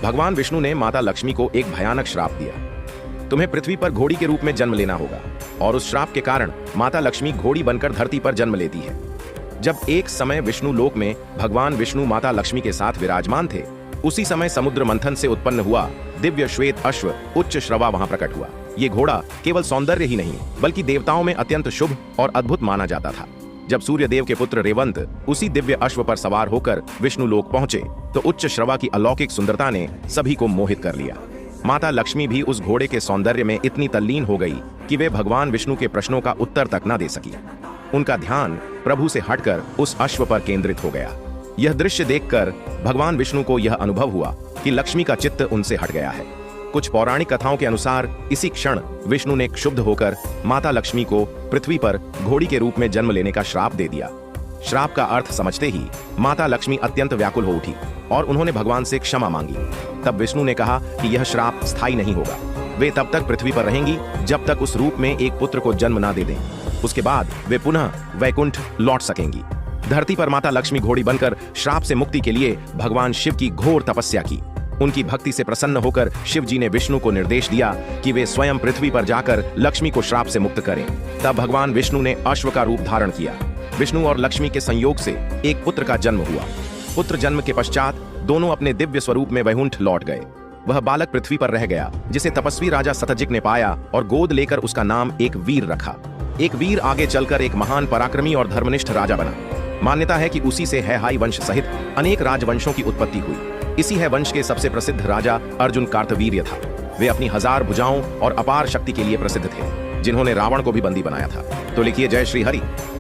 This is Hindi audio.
भगवान विष्णु ने माता लक्ष्मी को एक भयानक श्राप दिया। तुम्हें पृथ्वी पर घोड़ी के रूप में जन्म लेना होगा। और उस श्राप के कारण माता लक्ष्मी घोड़ी बनकर धरती पर जन्म लेती है। जब एक समय विष्णु लोक में भगवान विष्णु माता लक्ष्मी के साथ विराजमान थे, उसी समय समुद्र मंथन से उत्पन्न हुआ दिव्य श्वेत अश्व उच्च श्रवा वहां प्रकट हुआ। ये घोड़ा केवल सौंदर्य ही नहीं बल्कि देवताओं में अत्यंत शुभ और अद्भुत माना जाता था। जब सूर्यदेव के पुत्र रेवंत उसी दिव्य अश्व पर सवार होकर विष्णु लोक पहुंचे तो उच्च श्रवा की अलौकिक सुंदरता ने सभी को मोहित कर लिया। माता लक्ष्मी भी उस घोड़े के सौंदर्य में इतनी तल्लीन हो गई कि वे भगवान विष्णु के प्रश्नों का उत्तर तक न दे सकी। उनका ध्यान प्रभु से हटकर उस अश्व पर केंद्रित हो गया। यह दृश्य देखकर भगवान विष्णु को यह अनुभव हुआ कि लक्ष्मी का चित्त उनसे हट गया है। कुछ पौराणिक कथाओं के अनुसार इसी क्षण विष्णु ने क्षुब्ध होकर माता लक्ष्मी को पृथ्वी पर घोड़ी के रूप में जन्म लेने का श्राप दे दिया। श्राप का अर्थ समझते ही माता लक्ष्मी अत्यंत व्याकुल हो उठी और उन्होंने भगवान से क्षमा मांगी। तब विष्णु ने कहा कि यह श्राप स्थायी नहीं होगा। वे तब तक पृथ्वी पर रहेंगी जब तक उस रूप में एक पुत्र को जन्म ना दे दें। उसके बाद वे पुनः वैकुंठ लौट सकेंगी। धरती पर माता लक्ष्मी घोड़ी बनकर श्राप से मुक्ति के लिए भगवान शिव की घोर तपस्या की। उनकी भक्ति से प्रसन्न होकर शिव जी ने विष्णु को निर्देश दिया कि वे स्वयं पृथ्वी पर जाकर लक्ष्मी को श्राप से मुक्त करें। तब भगवान विष्णु ने अश्व का रूप धारण किया। विष्णु और लक्ष्मी के संयोग से एक पुत्र का जन्म हुआ। पुत्र जन्म के पश्चात दोनों अपने दिव्य स्वरूप में वैकुंठ लौट गए। वह बालक पृथ्वी पर रह गया, जिसे तपस्वी राजा सतजिक ने पाया और गोद लेकर उसका नाम एक वीर रखा। एक वीर आगे चलकर एक महान पराक्रमी और धर्मनिष्ठ राजा बना। मान्यता है कि उसी से हैहाई वंश सहित अनेक राजवंशों की उत्पत्ति हुई। इसी है वंश के सबसे प्रसिद्ध राजा अर्जुन कार्तवीर्य था। वे अपनी 1000 भुजाओं और अपार शक्ति के लिए प्रसिद्ध थे, जिन्होंने रावण को भी बंदी बनाया था। तो लिखिए जय श्री हरि।